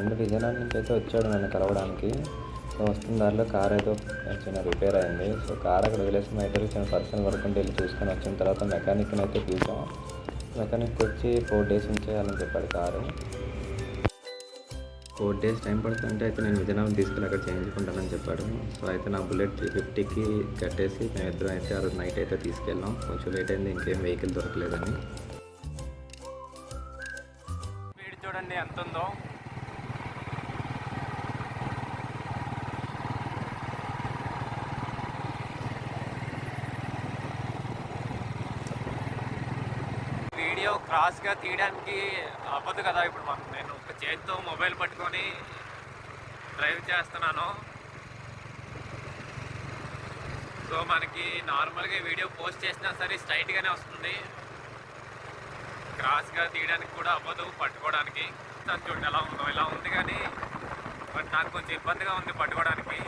Friend Vizianagaram నుంచి అయితే వచ్చాడు నన్ను కలవడానికి. సో వస్తున్న దారిలో కార్ ఏదో చిన్న రిపేర్ అయింది. సో కార్ అక్కడ వదిలేసి మా ఇద్దరు చిన్న పర్సనల్ వర్క్ ఉంటే వెళ్ళి చూసుకొని వచ్చిన తర్వాత మెకానిక్ని అయితే పిలిచాం. మెకానిక్ వచ్చి 4 days ఉంచేయాలని చెప్పాడు కారు. 4 days టైం పడుతుంటే అయితే నేను విజయనగరం తీసుకెళ్ళి అక్కడ చేయించుకుంటానని చెప్పాడు. సో అయితే నా బుల్లెట్ 350కి కట్టేసి మేమిద్దరం అయితే ఆ రోజు నైట్ అయితే తీసుకెళ్ళాం. కొంచెం లేట్ అయింది, ఇంకేం వెహికల్ దొరకలేదని. స్పీడ్ చూడండి ఎంత ఉందో. వీడియో క్రాస్గా తీయడానికి అవ్వదు కదా. ఇప్పుడు నేను ఒక చేతితో మొబైల్ పట్టుకొని డ్రైవ్ చేస్తున్నాను. సో మనకి నార్మల్గా వీడియో పోస్ట్ చేసినా సరే స్ట్రైట్గానే వస్తుంది. క్రాస్గా తీయడానికి కూడా అవ్వదు, పట్టుకోవడానికి. చూడండి ఎలా ఉందో. ఇలా ఉంది కానీ బట్ నాకు కొంచెం ఇబ్బందిగా ఉంది పట్టుకోవడానికి.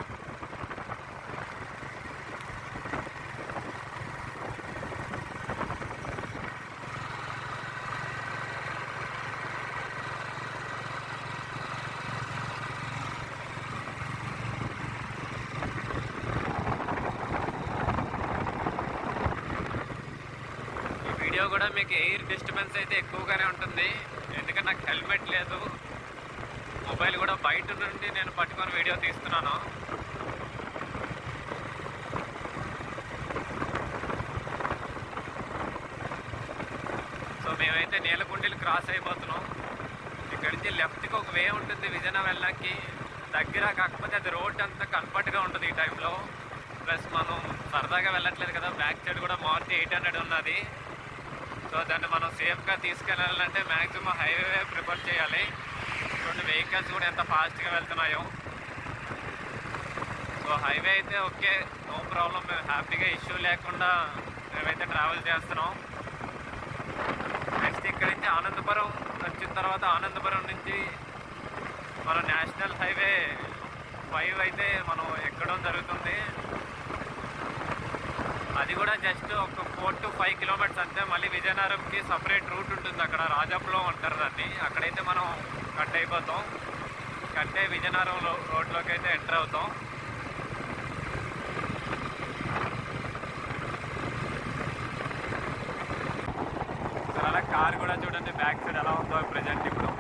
వీడియో కూడా మీకు ఎయిర్ డిస్టర్బెన్స్ అయితే ఎక్కువగానే ఉంటుంది, ఎందుకంటే నాకు హెల్మెట్ లేదు. మొబైల్ కూడా బయట నుండి నేను పట్టుకొని వీడియో తీస్తున్నాను. సో మేమైతే నీలకుండీలు క్రాస్ అయిపోతున్నాం. ఇక్కడి నుంచి లెఫ్ట్కి ఒక వే ఉంటుంది విజయనగరం వెళ్ళడానికి దగ్గర. కాకపోతే అది రోడ్ అంతా కంఫర్ట్గా ఉంటుంది ఈ టైంలో. ప్లస్ మనం సరదాగా వెళ్ళట్లేదు కదా, బ్యాక్ సైడ్ కూడా మారుతి 800 ఉన్నది. సో దాన్ని మనం సేఫ్గా తీసుకెళ్ళాలంటే మ్యాక్సిమం హైవే ప్రిఫర్ చేయాలి. కొన్ని వెహికల్స్ కూడా ఎంత ఫాస్ట్గా వెళ్తున్నాయో. సో హైవే అయితే ఓకే, నో ప్రాబ్లం, మేము హ్యాపీగా ఇష్యూ లేకుండా మేమైతే ట్రావెల్ చేస్తున్నాం. నెక్స్ట్ ఇక్కడి నుంచి ఆనందపురం వచ్చిన తర్వాత ఆనందపురం నుంచి మన నేషనల్ హైవే 5 అయితే మనం ఎక్కడం జరుగుతుంది. అది కూడా జస్ట్ ఒక 4 to 5 kilometers అంతే. మళ్ళీ విజయనగరంకి సపరేట్ రూట్ ఉంటుంది, అక్కడ రాజాపురం అంటారు దాన్ని. అక్కడైతే మనం కట్ అయిపోతాం. కట్టే విజయనగరం రోడ్లోకి అయితే ఎంటర్ అవుతాం. అలా కార్ కూడా చూడండి బ్యాక్ సైడ్ ఎలా ఉందో ప్రజెంట్ ఇప్పుడు.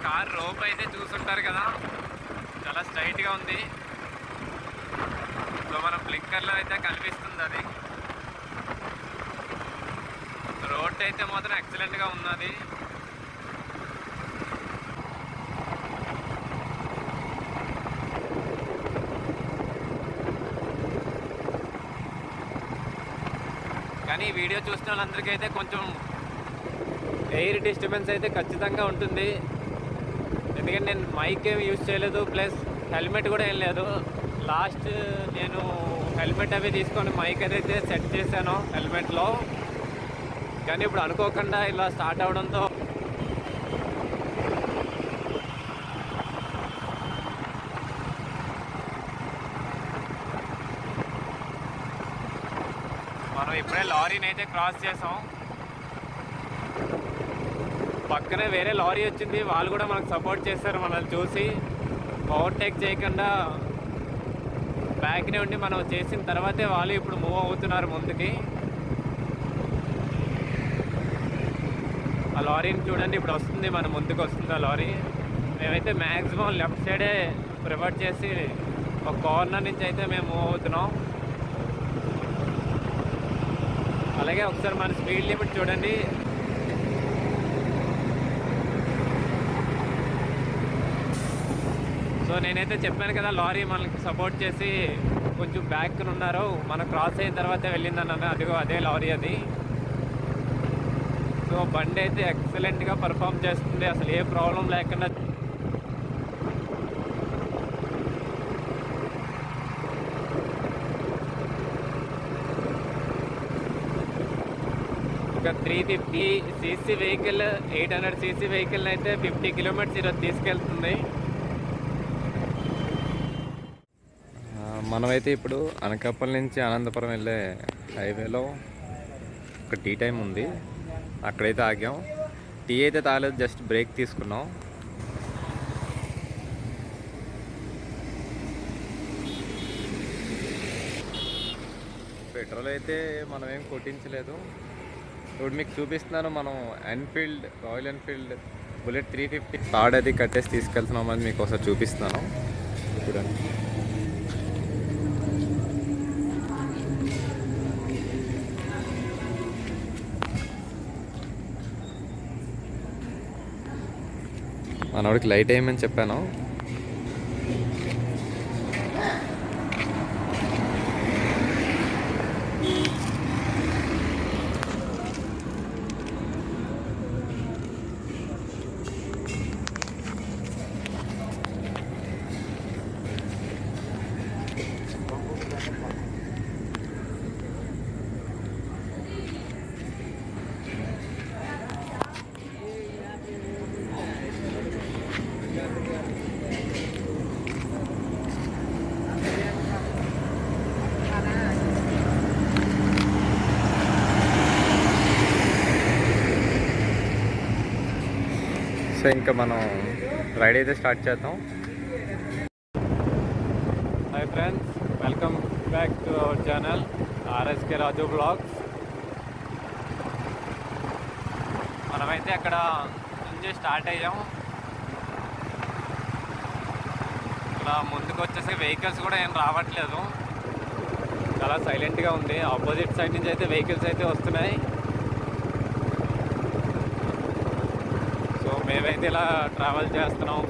కార్ రోప్ అయితే చూసుంటారు కదా, చాలా స్ట్రైట్గా ఉంది. సో మన బ్లింకర్లో అయితే కనిపిస్తుంది అది. రోడ్ అయితే మాత్రం ఎక్సలెంట్గా ఉన్నది. కానీ వీడియో చూసిన వాళ్ళందరికీ అయితే కొంచెం ఎయిర్ డిస్టర్బెన్స్ అయితే ఖచ్చితంగా ఉంటుంది. ఎందుకంటే నేను మైక్ ఏమి యూజ్ చేయలేదు, ప్లస్ హెల్మెట్ కూడా ఏం లేదు. లాస్ట్ నేను హెల్మెట్ అవి తీసుకొని మైక్ ఏదైతే సెట్ చేశానో హెల్మెట్లో, కానీ ఇప్పుడు అనుకోకుండా ఇలా స్టార్ట్ అవడంతో మనం ఇప్పుడే లారీని అయితే క్రాస్ చేసాం. పక్కనే వేరే లారీ వచ్చింది, వాళ్ళు కూడా మనకు సపోర్ట్ చేశారు. మనల్ని చూసి ఓవర్టేక్ చేయకుండా బ్యాక్నే ఉండి మనం చేసిన తర్వాతే వాళ్ళు ఇప్పుడు మూవ్ అవుతున్నారు ముందుకి. ఆ లారీని చూడండి ఇప్పుడు వస్తుంది, మన ముందుకు వస్తుంది ఆ లారీ. మేమైతే మ్యాక్సిమం లెఫ్ట్ సైడే ప్రిఫర్ చేసి ఒక కార్నర్ నుంచి అయితే మేము మూవ్ అవుతున్నాం. అలాగే ఒకసారి మన స్పీడ్ లిమిట్ చూడండి. సో నేనైతే చెప్పాను కదా, లారీ మనకి సపోర్ట్ చేసి కొంచెం బ్యాక్ ఉన్నారు. మనం క్రాస్ అయిన తర్వాత వెళ్ళిందన్న, అదిగో అదే లారీ అది. సో బండి అయితే ఎక్సలెంట్గా పర్ఫామ్ చేస్తుంది, అసలు ఏ ప్రాబ్లం లేకుండా. ఒక 350 సీసీ వెహికల్ 800 సీసీ వెహికల్ అయితే 50 కిలోమీటర్స్ ఈరోజు తీసుకెళ్తుంది. మనమైతే ఇప్పుడు అనకాపల్లి నుంచి అనంతపురం వెళ్ళే హైవేలో ఒక టీ టైం ఉంది, అక్కడైతే ఆగాం. టీ అయితే తాగలేదు, జస్ట్ బ్రేక్ తీసుకున్నాం. పెట్రోల్ అయితే మనం ఏం కొట్టించలేదు. ఇప్పుడు మీకు చూపిస్తున్నాను, మనం రాయల్ ఎన్ఫీల్డ్ బుల్లెట్ 350 కార్డ్ అది కట్టేసి తీసుకెళ్తున్నాం అని మీకు ఒకసారి చూపిస్తున్నాను చూడండి. మనోడికి లైట్ వేయమని చెప్పాను. సో ఇంకా మనం రైడ్ అయితే స్టార్ట్ చేద్దాం. Hi friends, welcome back to our channel RSK Raju blogs. మనమైతే అక్కడ నుంచి స్టార్ట్ అయ్యాం. ఇలా ముందుకు వచ్చేసి వెహికల్స్ కూడా ఏం రావట్లేదు, చాలా సైలెంట్గా ఉంది. ఆపోజిట్ సైడ్ నుంచి అయితే వెహికల్స్ అయితే వస్తున్నాయి. సో మేమైతే ఇలా ట్రావెల్ చేస్తున్నాం.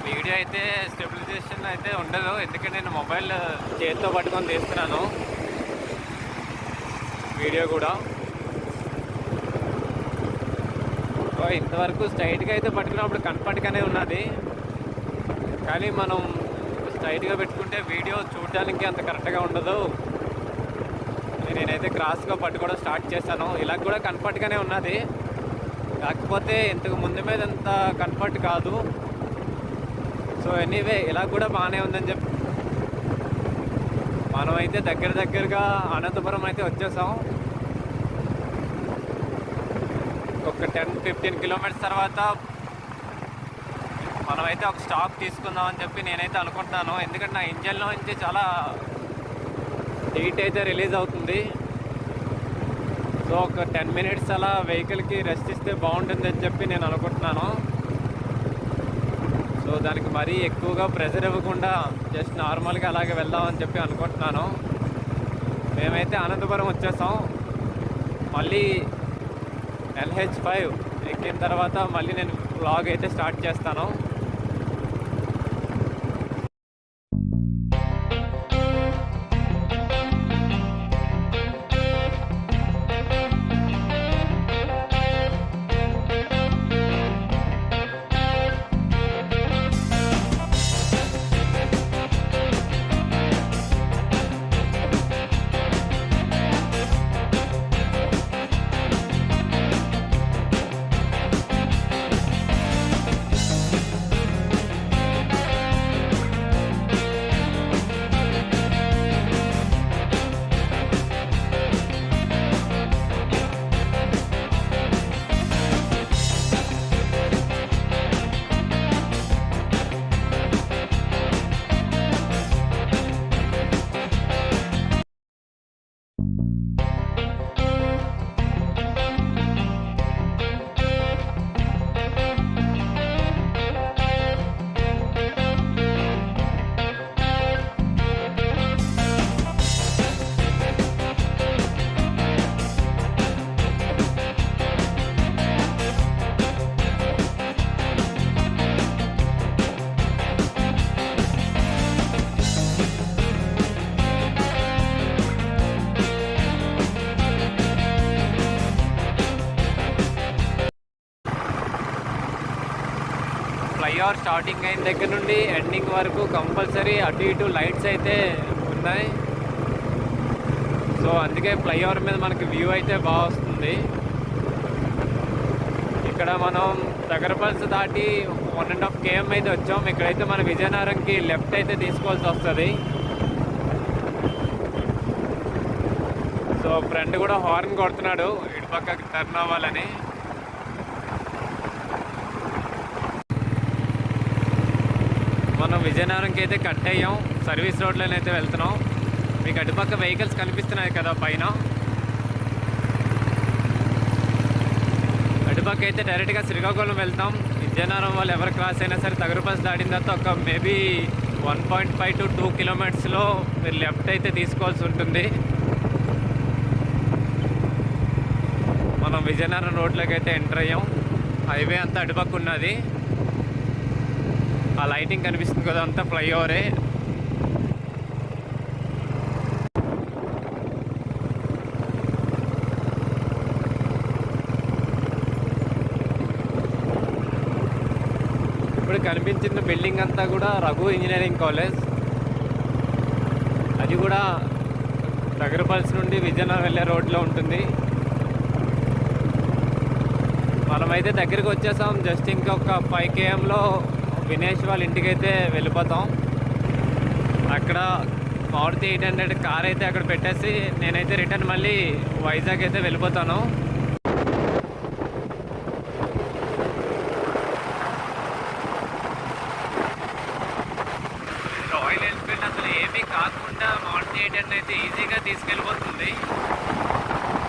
వీడియో అయితే స్టెబిలైజేషన్ అయితే ఉండదు, ఎందుకంటే నేను మొబైల్ చేతితో పట్టుకొని తీస్తున్నాను వీడియో కూడా. ఇంతవరకు స్ట్రైట్గా అయితే పట్టుకున్నప్పుడు కంఫర్ట్గానే ఉన్నది, కానీ మనం స్ట్రైట్గా పెట్టుకుంటే వీడియో చూడడానికి అంత కరెక్ట్గా ఉండదు. నేనైతే క్రాస్గా పట్టుకోవడం స్టార్ట్ చేశాను. ఇలా కూడా కంఫర్ట్గానే ఉన్నది, కాకపోతే ఇంతకు ముందు మీద అంత కంఫర్ట్ కాదు. సో ఎనీవే ఇలా కూడా బాగానే ఉందని చెప్పి మనమైతే దగ్గరగా అనంతపురం అయితే వచ్చేసాం. ఒక 10-15 కిలోమీటర్స్ తర్వాత మనమైతే ఒక స్టాప్ తీసుకుందాం అని చెప్పి నేనైతే అనుకుంటున్నాను. ఎందుకంటే నా ఇంజన్లో నుంచి చాలా హీట్ అయితే రిలీజ్ అవుతుంది. సో ఒక 10 మినిట్స్ అలా వెహికల్కి రెస్ట్ ఇస్తే బాగుంటుంది అని చెప్పి నేను అనుకుంటున్నాను. సో దానికి మరీ ఎక్కువగా ప్రెషర్ ఇవ్వకుండా జస్ట్ నార్మల్గా అలాగే వెళ్దామని చెప్పి అనుకుంటున్నాను. మేమైతే అనంతపురం వచ్చేసాం. మళ్ళీ LH5 ఎక్కిన తర్వాత మళ్ళీ నేను వ్లాగ్ అయితే స్టార్ట్ చేస్తాను. ఫ్లైఓవర్ స్టార్టింగ్ అయిన దగ్గర నుండి ఎండింగ్ వరకు కంపల్సరీ అటు ఇటు లైట్స్ అయితే ఉన్నాయి. సో అందుకే ఫ్లైఓవర్ మీద మనకి వ్యూ అయితే బాగా వస్తుంది. ఇక్కడ మనం దగ్గరపల్స్ దాటి 1.5 km అయితే వచ్చాం. ఇక్కడైతే మన విజయనగరంకి లెఫ్ట్ అయితే తీసుకోవాల్సి వస్తుంది. సో ఫ్రెండ్ కూడా హార్న్ కొడుతున్నాడు ఇటు పక్కకి టర్న్ అవ్వాలని. మనం విజయనగరంకి అయితే కట్ అయ్యాం. సర్వీస్ రోడ్లోనే అయితే వెళ్తున్నాం. మీకు అటుపక్క వెహికల్స్ కనిపిస్తున్నాయి కదా పైన. అటుపక్క అయితే డైరెక్ట్గా శ్రీకాకుళం వెళ్తాం. విజయనగరం వాళ్ళు ఎవరు క్రాస్ అయినా సరే దగ్గరపల్స్ దాటిన తర్వాత ఒక మేబీ 1.5 to 2 kilometers మీరు లెఫ్ట్ అయితే తీసుకోవాల్సి ఉంటుంది. మనం విజయనగరం రోడ్లోకి అయితే ఎంటర్ అయ్యాం. హైవే అంతా అటుపక్క ఉన్నది. ఆ లైటింగ్ కనిపిస్తుంది కదా, అంతా ఫ్లైఓవరే. ఇప్పుడు కనిపించిన బిల్డింగ్ అంతా కూడా రఘు ఇంజనీరింగ్ కాలేజ్. అది కూడా దగ్గరపల్స్ నుండి విజయనగరం వెళ్ళే రోడ్లో ఉంటుంది. మనమైతే దగ్గరికి వచ్చేసాం. జస్ట్ ఇంకొక 5 km వినేష్ వాళ్ళ ఇంటికి అయితే వెళ్ళిపోతాం. అక్కడ మారుతి 800 కార్ అయితే అక్కడ పెట్టేసి నేనైతే రిటర్న్ మళ్ళీ వైజాగ్ అయితే వెళ్ళిపోతాను. రాయల్ ఎన్ఫీల్డ్ అసలు ఏమీ కాకుండా మారుతి 800 అయితే ఈజీగా తీసుకెళ్ళిపోతుంది.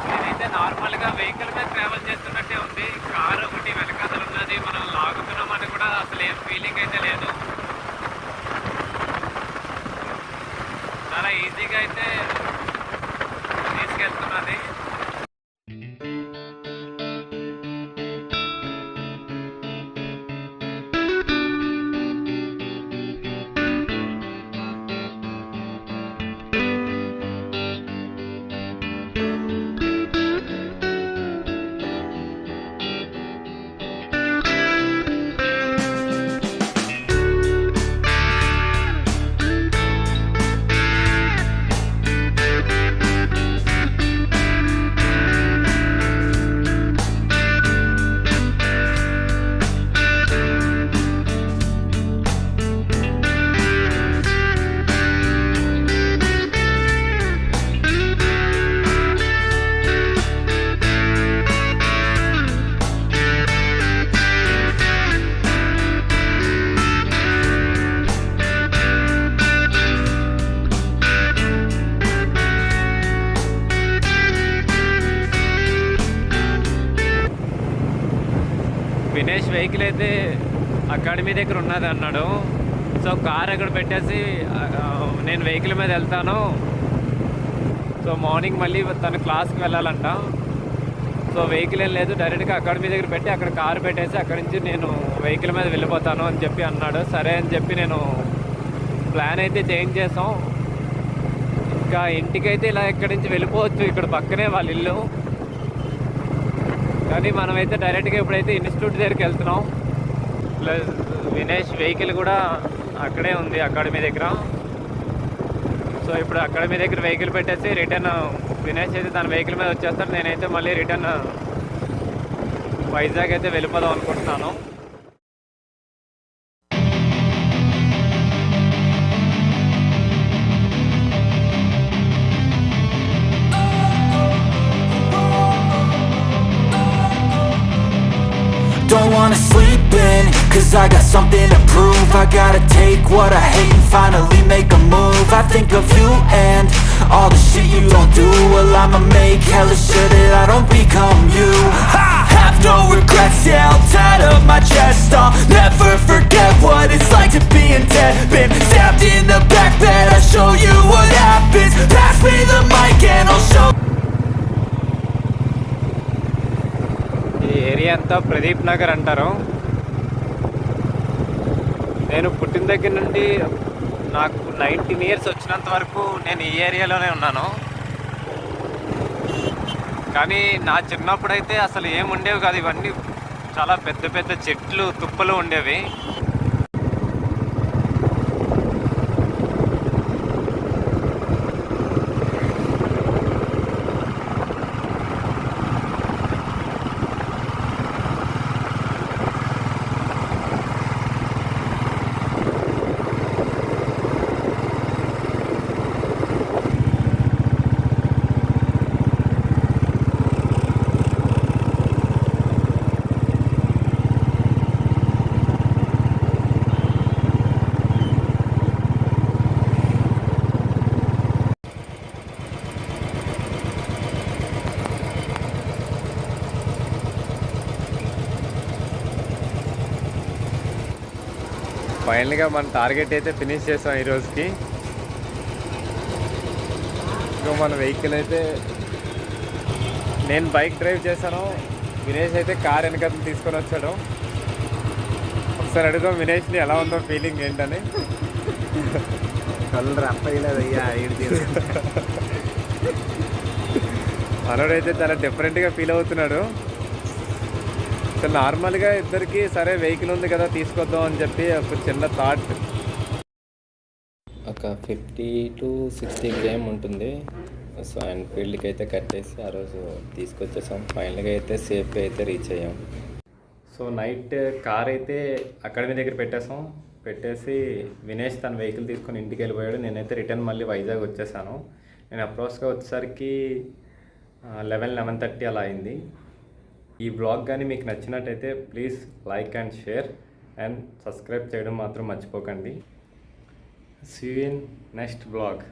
నేనైతే నార్మల్గా వెహికల్ మీద ట్రావెల్ చేస్తున్నట్టే ఉంది. కారు ఒకటి వెనకాతలు ఉన్నది, మనం లాగుతున్నామని కూడా అసలు ఏం ఫీలింగ్ అయితే లేదు. చాలా ఈజీగా అయితే తీసుకెళ్తున్నది. వినేష్ వెహికల్ అయితే అకాడమీ దగ్గర ఉన్నది అన్నాడు. సో కార్ అక్కడ పెట్టేసి నేను వెహికల్ మీద వెళ్తాను. సో మార్నింగ్ మళ్ళీ తను క్లాస్కి వెళ్ళాలంట. సో వెహికల్ ఏం లేదు, డైరెక్ట్గా అకాడమీ దగ్గర పెట్టి అక్కడ కార్ పెట్టేసి అక్కడి నుంచి నేను వెహికల్ మీద వెళ్ళిపోతాను అని చెప్పి అన్నాడు. సరే అని చెప్పి నేను ప్లాన్ అయితే చేంజ్ చేసాం. ఇంకా ఇంటికైతే ఇలా ఇక్కడి నుంచి వెళ్ళిపోవచ్చు, ఇక్కడ పక్కనే వాళ్ళ ఇల్లు. కానీ మనమైతే డైరెక్ట్గా ఇప్పుడైతే ఇన్స్టిట్యూట్ దగ్గరికి వెళ్తున్నాం. ప్లస్ వినేష్ వెహికల్ కూడా అక్కడే ఉంది అకాడమీ దగ్గర. సో ఇప్పుడు అకాడమీ దగ్గర వెహికల్ పెట్టేసి రిటర్న్ వినేష్ అయితే తన వెహికల్ మీద వచ్చేస్తాడు. నేనైతే మళ్ళీ రిటర్న్ వైజాగ్ అయితే వెళ్ళిపోదాం అనుకుంటున్నాను. Don't wanna sleep in, cause I got something to prove. I gotta take what I hate and finally make a move. I think of you and all the shit you don't do. Well, I'ma make hella sure that I don't become you. I have no regrets, yeah, I'll tie up my chest. I'll never forget what it's like to be in debt. Been stabbed in the back bed, I'll show you what happens. Pass me the mic and I'll show. ఈ area అంతా ప్రదీప్ నగర్ అంటారు. నేను పుట్టిన దగ్గర నుండి నాకు 19 years వచ్చినంత వరకు నేను ఈ ఏరియాలోనే ఉన్నాను. కానీ నా చిన్నప్పుడైతే అసలు ఏముండేవి కాదు. ఇవన్నీ చాలా పెద్ద పెద్ద చెట్లు తుప్పలు ఉండేవి. ఫైనల్గా మన టార్గెట్ అయితే ఫినిష్ చేసాం ఈ రోజుకి. ఇంకా మన వెహికల్ అయితే నేను బైక్ డ్రైవ్ చేశాను, వినేష్ అయితే కార్ వెనకాల తీసుకొని వచ్చాడు. ఒకసారి అడుగుదాం వినేష్ని ఎలా ఉందో ఫీలింగ్ ఏంటని. కళ్ళు రప్పయ్యలేదయ్యా మనోడైతే చాలా డిఫరెంట్గా ఫీల్ అవుతున్నాడు. సో నార్మల్గా ఇద్దరికి సరే వెహికల్ ఉంది కదా తీసుకొద్దాం అని చెప్పి ఒక చిన్న థాట్. ఒక 50 to 60 km ఉంటుంది. సో ఎన్ఫీల్డ్కి అయితే కట్టేసి ఆ రోజు తీసుకొచ్చేసాం. ఫైనల్గా అయితే సేఫ్గా అయితే రీచ్ అయ్యాం. సో నైట్ కార్ అయితే అకాడమీ దగ్గర పెట్టేసి వినేష్ తన వెహికల్ తీసుకొని ఇంటికి వెళ్ళిపోయాడు. నేనైతే రిటర్న్ మళ్ళీ వైజాగ్ వచ్చేసాను. నేను అప్రోచ్గా వచ్చేసరికి 11-11:30 అలా అయింది. ఈ బ్లాగ్ కానీ మీకు నచ్చినట్టయితే please like and share and subscribe చేయడం మాత్రం మర్చిపోకండి. See you in next blog.